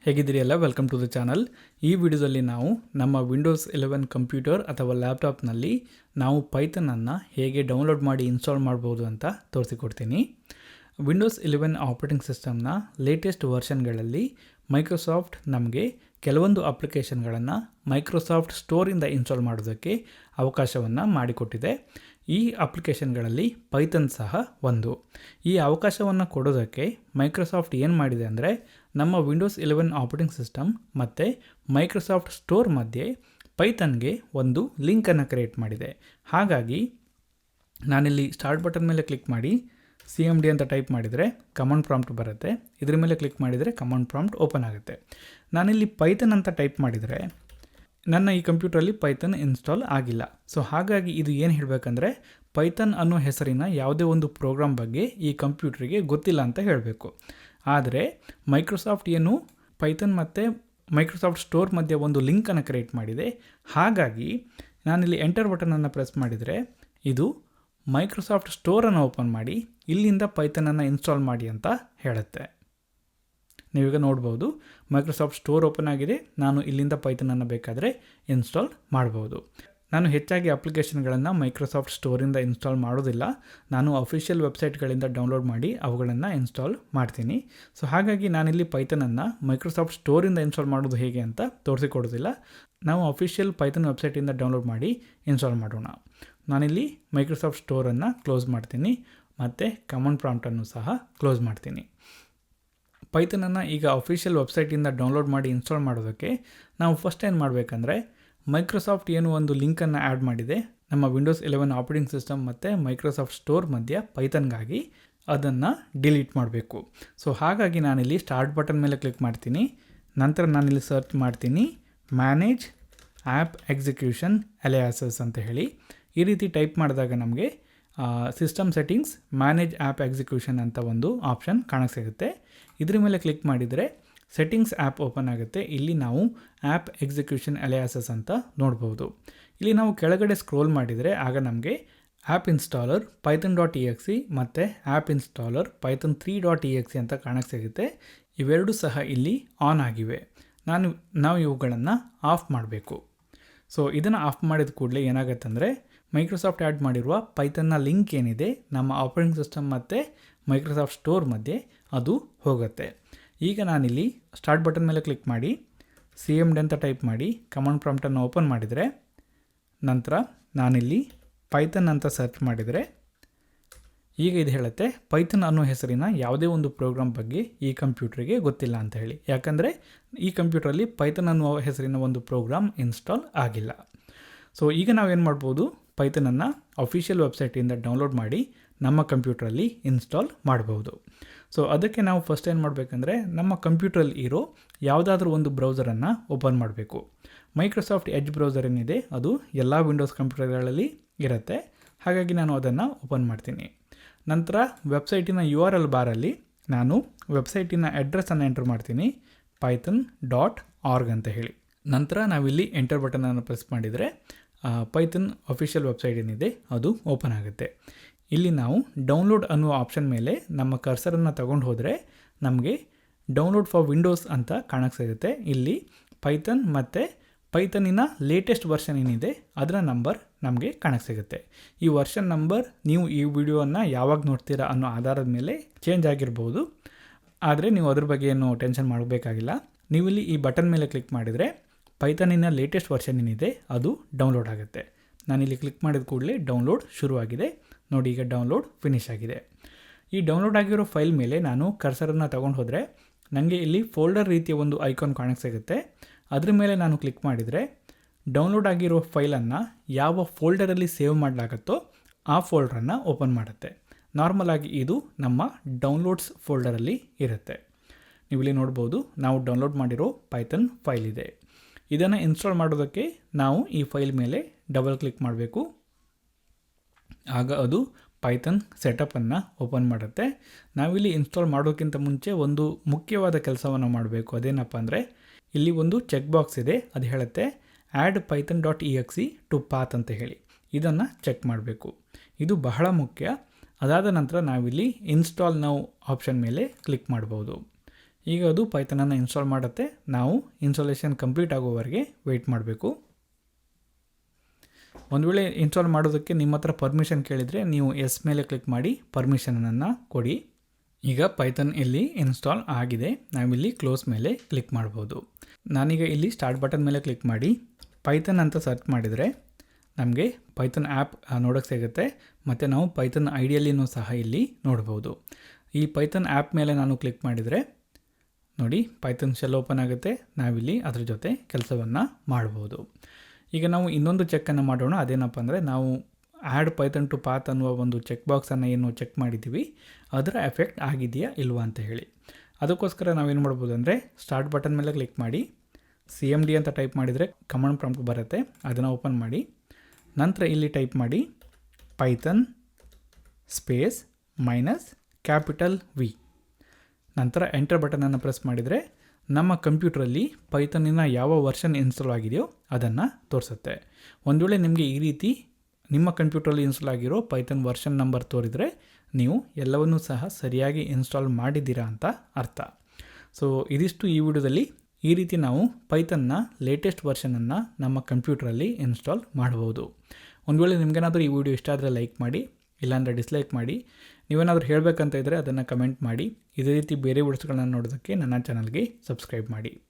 ಹೇಗಿದ್ದೀರಿ ಎಲ್ಲ welcome to the channel. ಈ ವಿಡಿಯೋದಲ್ಲಿ ನಾವು ನಮ್ಮ ವಿಂಡೋಸ್ 11 ಕಂಪ್ಯೂಟರ್ ಅಥವಾ ಲ್ಯಾಪ್ಟಾಪ್ನಲ್ಲಿ ನಾವು ಪೈಥನನ್ನು ಹೇಗೆ ಡೌನ್ಲೋಡ್ ಮಾಡಿ ಇನ್ಸ್ಟಾಲ್ ಮಾಡ್ಬೋದು ಅಂತ ತೋರಿಸಿಕೊಡ್ತೀನಿ. ವಿಂಡೋಸ್ 11 ಆಪರೇಟಿಂಗ್ ಸಿಸ್ಟಮ್ನ ಲೇಟೆಸ್ಟ್ ವರ್ಷನ್ಗಳಲ್ಲಿ ಮೈಕ್ರೋಸಾಫ್ಟ್ ನಮಗೆ ಕೆಲವೊಂದು ಅಪ್ಲಿಕೇಶನ್ಗಳನ್ನು ಮೈಕ್ರೋಸಾಫ್ಟ್ ಸ್ಟೋರಿಂದ ಇನ್ಸ್ಟಾಲ್ ಮಾಡೋದಕ್ಕೆ ಅವಕಾಶವನ್ನು ಮಾಡಿಕೊಟ್ಟಿದೆ. ಈ ಅಪ್ಲಿಕೇಶನ್ಗಳಲ್ಲಿ ಪೈಥನ್ ಸಹ ಒಂದು. ಈ ಅವಕಾಶವನ್ನು ಕೊಡೋದಕ್ಕೆ ಮೈಕ್ರೋಸಾಫ್ಟ್ ಏನು ಮಾಡಿದೆ ಅಂದರೆ ನಮ್ಮ ವಿಂಡೋಸ್ 11 ಆಪರೇಟಿಂಗ್ ಸಿಸ್ಟಮ್ ಮತ್ತು ಮೈಕ್ರೋಸಾಫ್ಟ್ ಸ್ಟೋರ್ ಮಧ್ಯೆ ಪೈಥನ್ಗೆ ಒಂದು ಲಿಂಕನ್ನು ಕ್ರಿಯೇಟ್ ಮಾಡಿದೆ. ಹಾಗಾಗಿ ನಾನಿಲ್ಲಿ ಸ್ಟಾರ್ಟ್ ಬಟನ್ ಮೇಲೆ ಕ್ಲಿಕ್ ಮಾಡಿ CMD ಅಂತ ಟೈಪ್ ಮಾಡಿದರೆ ಕಮಾಂಡ್ ಪ್ರಾಂಪ್ಟ್ ಬರುತ್ತೆ. ಇದ್ರ ಮೇಲೆ ಕ್ಲಿಕ್ ಮಾಡಿದರೆ ಕಮಾಂಡ್ ಪ್ರಾಂಪ್ಟ್ ಓಪನ್ ಆಗುತ್ತೆ. ನಾನಿಲ್ಲಿ ಪೈಥನ್ ಅಂತ ಟೈಪ್ ಮಾಡಿದರೆ ನನ್ನ ಈ ಕಂಪ್ಯೂಟ್ರಲ್ಲಿ ಪೈಥನ್ ಇನ್ಸ್ಟಾಲ್ ಆಗಿಲ್ಲ. ಸೊ ಹಾಗಾಗಿ ಇದು ಏನು ಹೇಳಬೇಕಂದ್ರೆ ಪೈಥನ್ ಅನ್ನೋ ಹೆಸರಿನ ಯಾವುದೇ ಒಂದು ಪ್ರೋಗ್ರಾಮ್ ಬಗ್ಗೆ ಈ ಕಂಪ್ಯೂಟ್ರಿಗೆ ಗೊತ್ತಿಲ್ಲ ಅಂತ ಹೇಳಬೇಕು. ಆದರೆ ಮೈಕ್ರೋಸಾಫ್ಟ್ ಏನು ಪೈಥನ್ ಮತ್ತು ಮೈಕ್ರೋಸಾಫ್ಟ್ ಸ್ಟೋರ್ ಮಧ್ಯೆ ಒಂದು ಲಿಂಕನ್ನು ಕ್ರಿಯೇಟ್ ಮಾಡಿದೆ. ಹಾಗಾಗಿ ನಾನಿಲ್ಲಿ ಎಂಟರ್ ಬಟನನ್ನು ಪ್ರೆಸ್ ಮಾಡಿದರೆ ಇದು ಮೈಕ್ರೋಸಾಫ್ಟ್ ಸ್ಟೋರನ್ನು ಓಪನ್ ಮಾಡಿ ಇಲ್ಲಿಂದ ಪೈಥನನ್ನು ಇನ್ಸ್ಟಾಲ್ ಮಾಡಿ ಅಂತ ಹೇಳುತ್ತೆ. ನೀವೀಗ ನೋಡ್ಬೋದು ಮೈಕ್ರೋಸಾಫ್ಟ್ ಸ್ಟೋರ್ ಓಪನ್ ಆಗಿದೆ. ನಾನು ಇಲ್ಲಿಂದ ಪೈಥನನ್ನು ಬೇಕಾದರೆ ಇನ್ಸ್ಟಾಲ್ ಮಾಡ್ಬೋದು. ನಾನು ಹೆಚ್ಚಾಗಿ ಅಪ್ಲಿಕೇಶನ್ಗಳನ್ನು ಮೈಕ್ರೋಸಾಫ್ಟ್ ಸ್ಟೋರಿಂದ ಇನ್ಸ್ಟಾಲ್ ಮಾಡೋದಿಲ್ಲ. ನಾನು ಅಫಿಷಿಯಲ್ ವೆಬ್ಸೈಟ್ಗಳಿಂದ ಡೌನ್ಲೋಡ್ ಮಾಡಿ ಅವುಗಳನ್ನು ಇನ್ಸ್ಟಾಲ್ ಮಾಡ್ತೀನಿ. ಸೊ ಹಾಗಾಗಿ ನಾನಿಲ್ಲಿ ಪೈಥನನ್ನು ಮೈಕ್ರೋಸಾಫ್ಟ್ ಸ್ಟೋರಿಂದ ಇನ್ಸ್ಟಾಲ್ ಮಾಡೋದು ಹೇಗೆ ಅಂತ ತೋರಿಸಿಕೊಡೋದಿಲ್ಲ. ನಾವು ಅಫಿಷಿಯಲ್ ಪೈಥನ್ ವೆಬ್ಸೈಟಿಂದ ಡೌನ್ಲೋಡ್ ಮಾಡಿ ಇನ್ಸ್ಟಾಲ್ ಮಾಡೋಣ. ನಾನಿಲ್ಲಿ ಮೈಕ್ರೋಸಾಫ್ಟ್ ಸ್ಟೋರನ್ನು ಕ್ಲೋಸ್ ಮಾಡ್ತೀನಿ ಮತ್ತು ಕಮಾಂಡ್ ಪ್ರಾಂಪ್ಟನ್ನು ಸಹ ಕ್ಲೋಸ್ ಮಾಡ್ತೀನಿ. ಪೈಥನನ್ನು ಈಗ ಅಫಿಷಿಯಲ್ ವೆಬ್ಸೈಟಿಂದ ಡೌನ್ಲೋಡ್ ಮಾಡಿ ಇನ್ಸ್ಟಾಲ್ ಮಾಡೋದಕ್ಕೆ ನಾವು ಫಸ್ಟ್ ಏನು ಮಾಡಬೇಕಂದ್ರೆ ಮೈಕ್ರೋಸಾಫ್ಟ್ ಏನು ಒಂದು ಲಿಂಕನ್ನು ಆ್ಯಡ್ ಮಾಡಿದೆ ನಮ್ಮ ವಿಂಡೋಸ್ 11 ಆಪರೇಟಿಂಗ್ ಸಿಸ್ಟಮ್ ಮತ್ತು ಮೈಕ್ರೋಸಾಫ್ಟ್ ಸ್ಟೋರ್ ಮಧ್ಯೆ ಪೈಥನ್ಗಾಗಿ ಅದನ್ನು ಡಿಲೀಟ್ ಮಾಡಬೇಕು. ಸೊ ಹಾಗಾಗಿ ನಾನಿಲ್ಲಿ ಸ್ಟಾರ್ಟ್ ಬಟನ್ ಮೇಲೆ ಕ್ಲಿಕ್ ಮಾಡ್ತೀನಿ. ನಂತರ ನಾನಿಲ್ಲಿ ಸರ್ಚ್ ಮಾಡ್ತೀನಿ ಮ್ಯಾನೇಜ್ ಆ್ಯಪ್ ಎಕ್ಸಿಕ್ಯೂಷನ್ ಅಲಿಯಾಸಸ್ ಅಂತ ಹೇಳಿ. ಈ ರೀತಿ ಟೈಪ್ ಮಾಡಿದಾಗ ನಮಗೆ system settings manage app execution ಅಂತ ಒಂದು ಆಪ್ಷನ್ ಕಾಣಸಿಗುತ್ತೆ. ಇದ್ರ ಮೇಲೆ ಕ್ಲಿಕ್ ಮಾಡಿದರೆ ಸೆಟ್ಟಿಂಗ್ಸ್ ಆ್ಯಪ್ ಓಪನ್ ಆಗುತ್ತೆ. ಇಲ್ಲಿ ನಾವು ಆ್ಯಪ್ ಎಕ್ಸಿಕ್ಯೂಷನ್ ಅಲಿಯಾಸಸ್ ಅಂತ ನೋಡ್ಬೋದು. ಇಲ್ಲಿ ನಾವು ಕೆಳಗಡೆ ಸ್ಕ್ರೋಲ್ ಮಾಡಿದರೆ ಆಗ ನಮಗೆ ಆ್ಯಪ್ ಇನ್ಸ್ಟಾಲರ್ python.exe ಮತ್ತು ಆ್ಯಪ್ ಇನ್ಸ್ಟಾಲರ್ python3.exe ಅಂತ ಕಾಣಸಿಗುತ್ತೆ. ಇವೆರಡೂ ಸಹ ಇಲ್ಲಿ ಆನ್ ಆಗಿವೆ. ನಾವು ಇವುಗಳನ್ನು ಆಫ್ ಮಾಡಬೇಕು. ಸೊ ಇದನ್ನು ಆಫ್ ಮಾಡಿದ ಕೂಡಲೇ ಏನಾಗುತ್ತಂದರೆ ಮೈಕ್ರೋಸಾಫ್ಟ್ ಆ್ಯಡ್ ಮಾಡಿರುವ ಪೈಥನ್ನ ಲಿಂಕ್ ಏನಿದೆ ನಮ್ಮ ಆಪರೇಟಿಂಗ್ ಸಿಸ್ಟಮ್ ಮತ್ತು ಮೈಕ್ರೋಸಾಫ್ಟ್ ಸ್ಟೋರ್ ಮಧ್ಯೆ ಅದು ಹೋಗುತ್ತೆ. ಈಗ ನಾನಿಲ್ಲಿ ಸ್ಟಾರ್ಟ್ ಬಟನ್ ಮೇಲೆ ಕ್ಲಿಕ್ ಮಾಡಿ CMD ಅಂತ ಟೈಪ್ ಮಾಡಿ ಕಮಾಂಡ್ ಪ್ರಾಂಪ್ಟನ್ನು ಓಪನ್ ಮಾಡಿದರೆ ನಂತರ ನಾನಿಲ್ಲಿ ಪೈಥನ್ ಅಂತ ಸರ್ಚ್ ಮಾಡಿದರೆ ಈಗ ಇದು ಹೇಳುತ್ತೆ ಪೈಥನ್ ಅನ್ನೋ ಹೆಸರಿನ ಯಾವುದೇ ಒಂದು ಪ್ರೋಗ್ರಾಮ್ ಬಗ್ಗೆ ಈ ಕಂಪ್ಯೂಟ್ರಿಗೆ ಗೊತ್ತಿಲ್ಲ ಅಂತ ಹೇಳಿ. ಯಾಕಂದರೆ ಈ ಕಂಪ್ಯೂಟ್ರಲ್ಲಿ ಪೈಥನ್ ಅನ್ನುವ ಹೆಸರಿನ ಒಂದು ಪ್ರೋಗ್ರಾಮ್ ಇನ್ಸ್ಟಾಲ್ ಆಗಿಲ್ಲ. ಸೊ ಈಗ ನಾವೇನು ಮಾಡ್ಬೋದು ಪೈಥನನ್ನು ಅಫಿಷಿಯಲ್ ವೆಬ್ಸೈಟಿಂದ ಡೌನ್ಲೋಡ್ ಮಾಡಿ ನಮ್ಮ ಕಂಪ್ಯೂಟ್ರಲ್ಲಿ ಇನ್ಸ್ಟಾಲ್ ಮಾಡ್ಬೋದು. ಸೊ ಅದಕ್ಕೆ ನಾವು ಫಸ್ಟ್ ಏನು ಮಾಡಬೇಕಂದ್ರೆ ನಮ್ಮ ಕಂಪ್ಯೂಟ್ರಲ್ಲಿ ಇರೋ ಯಾವುದಾದ್ರೂ ಒಂದು ಬ್ರೌಸರನ್ನು ಓಪನ್ ಮಾಡಬೇಕು. ಮೈಕ್ರೋಸಾಫ್ಟ್ ಎಡ್ಜ್ ಬ್ರೌಸರ್ ಏನಿದೆ ಅದು ಎಲ್ಲ ವಿಂಡೋಸ್ ಕಂಪ್ಯೂಟರ್ಗಳಲ್ಲಿ ಇರುತ್ತೆ. ಹಾಗಾಗಿ ನಾನು ಅದನ್ನು ಓಪನ್ ಮಾಡ್ತೀನಿ. ನಂತರ ವೆಬ್ಸೈಟಿನ URL ಬಾರಲ್ಲಿ ನಾನು ವೆಬ್ಸೈಟಿನ ಅಡ್ರೆಸ್ಸನ್ನು ಎಂಟರ್ ಮಾಡ್ತೀನಿ python.org ಅಂತ ಹೇಳಿ. ನಂತರ ನಾವಿಲ್ಲಿ ಎಂಟರ್ ಬಟನನ್ನು ಪ್ರೆಸ್ ಮಾಡಿದರೆ ಪೈಥನ್ ಅಫಿಷಿಯಲ್ ವೆಬ್ಸೈಟ್ ಏನಿದೆ ಅದು ಓಪನ್ ಆಗುತ್ತೆ. ಇಲ್ಲಿ ನಾವು ಡೌನ್ಲೋಡ್ ಅನ್ನುವ ಆಪ್ಷನ್ ಮೇಲೆ ನಮ್ಮ ಕರ್ಸರನ್ನು ತಗೊಂಡು ಹೋದರೆ ನಮಗೆ ಡೌನ್ಲೋಡ್ ಫಾರ್ ವಿಂಡೋಸ್ ಅಂತ ಕಾಣಿಸುತ್ತೆ. ಇಲ್ಲಿ ಪೈಥನ್ ಮತ್ತು ಪೈಥನಿನ ಲೇಟೆಸ್ಟ್ ವರ್ಷನ್ ಏನಿದೆ ಅದರ ನಂಬರ್ ನಮಗೆ ಕಾಣಿಸುತ್ತೆ. ಈ ವರ್ಷನ್ ನಂಬರ್ ನೀವು ಈ ವಿಡಿಯೋವನ್ನು ಯಾವಾಗ ನೋಡ್ತೀರಾ ಅನ್ನೋ ಆಧಾರದ ಮೇಲೆ ಚೇಂಜ್ ಆಗಿರ್ಬೋದು. ಆದರೆ ನೀವು ಅದ್ರ ಬಗ್ಗೆ ಏನು ಟೆನ್ಷನ್ ಮಾಡಬೇಕಾಗಿಲ್ಲ. ನೀವಿಲ್ಲಿ ಈ ಬಟನ್ ಮೇಲೆ ಕ್ಲಿಕ್ ಮಾಡಿದರೆ ಪೈಥನಿನ ಲೇಟೆಸ್ಟ್ ವರ್ಷನ್ ಏನಿದೆ ಅದು ಡೌನ್ಲೋಡ್ ಆಗುತ್ತೆ. ನಾನಿಲ್ಲಿ ಕ್ಲಿಕ್ ಮಾಡಿದ ಕೂಡಲೇ ಡೌನ್ಲೋಡ್ ಶುರುವಾಗಿದೆ. ನೋಡಿ ಈಗ ಡೌನ್ಲೋಡ್ ಫಿನಿಶ್ ಆಗಿದೆ. ಈ ಡೌನ್ಲೋಡ್ ಆಗಿರೋ ಫೈಲ್ ಮೇಲೆ ನಾನು ಕರ್ಸರನ್ನು ತಗೊಂಡು ಹೋದರೆ ನನಗೆ ಇಲ್ಲಿ ಫೋಲ್ಡರ್ ರೀತಿಯ ಒಂದು ಐಕಾನ್ ಕಾಣಿಸುತ್ತೆ. ಅದ್ರ ಮೇಲೆ ನಾನು ಕ್ಲಿಕ್ ಮಾಡಿದರೆ ಡೌನ್ಲೋಡ್ ಆಗಿರೋ ಫೈಲನ್ನು ಯಾವ ಫೋಲ್ಡರಲ್ಲಿ ಸೇವ್ ಮಾಡಲಾಗುತ್ತೋ ಆ ಫೋಲ್ಡರನ್ನು ಓಪನ್ ಮಾಡುತ್ತೆ. ನಾರ್ಮಲ್ ಆಗಿ ಇದು ನಮ್ಮ ಡೌನ್ಲೋಡ್ಸ್ ಫೋಲ್ಡರಲ್ಲಿ ಇರುತ್ತೆ. ನೀವಿಲ್ಲಿ ನೋಡ್ಬೋದು ನಾವು ಡೌನ್ಲೋಡ್ ಮಾಡಿರೋ ಪೈಥನ್ ಫೈಲ್ ಇದೆ. ಇದನ್ನು ಇನ್ಸ್ಟಾಲ್ ಮಾಡೋದಕ್ಕೆ ನಾವು ಈ ಫೈಲ್ ಮೇಲೆ ಡಬಲ್ ಕ್ಲಿಕ್ ಮಾಡಬೇಕು. ಆಗ ಅದು ಪೈಥನ್ ಸೆಟಪ್ಪನ್ನು ಓಪನ್ ಮಾಡುತ್ತೆ. ನಾವಿಲ್ಲಿ ಇನ್ಸ್ಟಾಲ್ ಮಾಡೋಕ್ಕಿಂತ ಮುಂಚೆ ಒಂದು ಮುಖ್ಯವಾದ ಕೆಲಸವನ್ನು ಮಾಡಬೇಕು. ಅದೇನಪ್ಪ ಅಂದರೆ ಇಲ್ಲಿ ಒಂದು ಚೆಕ್ ಬಾಕ್ಸ್ ಇದೆ. ಅದು ಹೇಳುತ್ತೆ ಆ್ಯಡ್ python.exe ಟು ಪಾತ್ ಅಂತ ಹೇಳಿ. ಇದನ್ನು ಚೆಕ್ ಮಾಡಬೇಕು. ಇದು ಬಹಳ ಮುಖ್ಯ. ಅದಾದ ನಂತರ ನಾವಿಲ್ಲಿ ಇನ್ಸ್ಟಾಲ್ ನೌ ಆಪ್ಷನ್ ಮೇಲೆ ಕ್ಲಿಕ್ ಮಾಡ್ಬೋದು. ಈಗ ಅದು ಪೈಥನನ್ನು ಇನ್ಸ್ಟಾಲ್ ಮಾಡುತ್ತೆ. ನಾವು ಇನ್ಸ್ಟಾಲೇಷನ್ ಕಂಪ್ಲೀಟ್ ಆಗೋವರೆಗೆ ವೆಯ್ಟ್ ಮಾಡಬೇಕು. ಒಂದು ವೇಳೆ ಇನ್ಸ್ಟಾಲ್ ಮಾಡೋದಕ್ಕೆ ನಿಮ್ಮ ಹತ್ರ ಪರ್ಮಿಷನ್ ಕೇಳಿದರೆ ನೀವು ಎಸ್ ಮೇಲೆ ಕ್ಲಿಕ್ ಮಾಡಿ ಪರ್ಮಿಷನನ್ನು ಕೊಡಿ. ಈಗ ಪೈಥನ್ ಇಲ್ಲಿ ಇನ್ಸ್ಟಾಲ್ ಆಗಿದೆ. ನಾವಿಲ್ಲಿ ಕ್ಲೋಸ್ ಮೇಲೆ ಕ್ಲಿಕ್ ಮಾಡ್ಬೋದು. ನಾನೀಗ ಇಲ್ಲಿ ಸ್ಟಾರ್ಟ್ ಬಟನ್ ಮೇಲೆ ಕ್ಲಿಕ್ ಮಾಡಿ ಪೈಥನ್ ಅಂತ ಸರ್ಚ್ ಮಾಡಿದರೆ ನಮಗೆ ಪೈಥನ್ ಆ್ಯಪ್ ನೋಡೋಕ್ಕೆ ಸಿಗುತ್ತೆ. ಮತ್ತು ನಾವು ಪೈಥನ್ ಐಡಿಯಲ್ಲಿನೂ ಸಹ ಇಲ್ಲಿ ನೋಡ್ಬೋದು. ಈ ಪೈಥನ್ ಆ್ಯಪ್ ಮೇಲೆ ನಾನು ಕ್ಲಿಕ್ ಮಾಡಿದರೆ ನೋಡಿ ಪೈಥನ್ ಶೆಲ್ ಓಪನ್ ಆಗುತ್ತೆ. ನಾವಿಲ್ಲಿ ಅದ್ರ ಜೊತೆ ಕೆಲಸವನ್ನು ಮಾಡ್ಬೋದು. ಈಗ ನಾವು ಇನ್ನೊಂದು ಚೆಕ್ಕನ್ನು ಮಾಡೋಣ. ಅದೇನಪ್ಪ ಅಂದರೆ ನಾವು ಆ್ಯಡ್ ಪೈಥನ್ ಟು ಪಾತ್ ಅನ್ನುವ ಒಂದು ಚೆಕ್ ಬಾಕ್ಸನ್ನು ಏನು ಚೆಕ್ ಮಾಡಿದ್ದೀವಿ ಅದರ ಎಫೆಕ್ಟ್ ಆಗಿದೆಯಾ ಇಲ್ವಾ ಅಂತ ಹೇಳಿ. ಅದಕ್ಕೋಸ್ಕರ ನಾವೇನು ಮಾಡ್ಬೋದು ಅಂದರೆ ಸ್ಟಾರ್ಟ್ ಬಟನ್ ಮೇಲೆ ಕ್ಲಿಕ್ ಮಾಡಿ CMD ಅಂತ ಟೈಪ್ ಮಾಡಿದರೆ ಕಮಾಂಡ್ ಪ್ರಾಂಪ್ಟ್ ಬರುತ್ತೆ. ಅದನ್ನು ಓಪನ್ ಮಾಡಿ ನಂತರ ಇಲ್ಲಿ ಟೈಪ್ ಮಾಡಿ ಪೈಥನ್ ಸ್ಪೇಸ್ -V. ನಂತರ ಎಂಟರ್ ಬಟನನ್ನು ಪ್ರೆಸ್ ಮಾಡಿದರೆ ನಮ್ಮ ಕಂಪ್ಯೂಟ್ರಲ್ಲಿ ಪೈಥನ್ನಿನ ಯಾವ ವರ್ಷನ್ ಇನ್ಸ್ಟಾಲ್ ಆಗಿದೆಯೋ ಅದನ್ನು ತೋರಿಸುತ್ತೆ. ಒಂದು ವೇಳೆ ನಿಮಗೆ ಈ ರೀತಿ ನಿಮ್ಮ ಕಂಪ್ಯೂಟ್ರಲ್ಲಿ ಇನ್ಸ್ಟಾಲ್ ಆಗಿರೋ ಪೈಥನ್ ವರ್ಷನ್ ನಂಬರ್ ತೋರಿದರೆ ನೀವು ಎಲ್ಲವನ್ನೂ ಸಹ ಸರಿಯಾಗಿ ಇನ್ಸ್ಟಾಲ್ ಮಾಡಿದ್ದೀರಾ ಅಂತ ಅರ್ಥ. ಸೊ ಇದಿಷ್ಟು ಈ ವಿಡಿಯೋದಲ್ಲಿ. ಈ ರೀತಿ ನಾವು ಪೈಥನ್ನ ಲೇಟೆಸ್ಟ್ ವರ್ಷನನ್ನು ನಮ್ಮ ಕಂಪ್ಯೂಟ್ರಲ್ಲಿ ಇನ್ಸ್ಟಾಲ್ ಮಾಡ್ಬೋದು. ಒಂದು ವೇಳೆ ನಿಮಗೇನಾದರೂ ಈ ವಿಡಿಯೋ ಇಷ್ಟ ಆದರೆ ಲೈಕ್ ಮಾಡಿ, ಇಲ್ಲಾಂದರೆ ಡಿಸ್ಲೈಕ್ ಮಾಡಿ. ನೀವೇನಾದರೂ ಹೇಳಬೇಕಂತ ಇದ್ದರೆ ಅದನ್ನು ಕಮೆಂಟ್ ಮಾಡಿ. ಇದೇ ರೀತಿ ಬೇರೆ ವಿಡಿಯೋಸ್ಗಳನ್ನ ನೋಡೋದಕ್ಕೆ ನನ್ನ ಚಾನಲ್ಗೆ ಸಬ್ಸ್ಕ್ರೈಬ್ ಮಾಡಿ.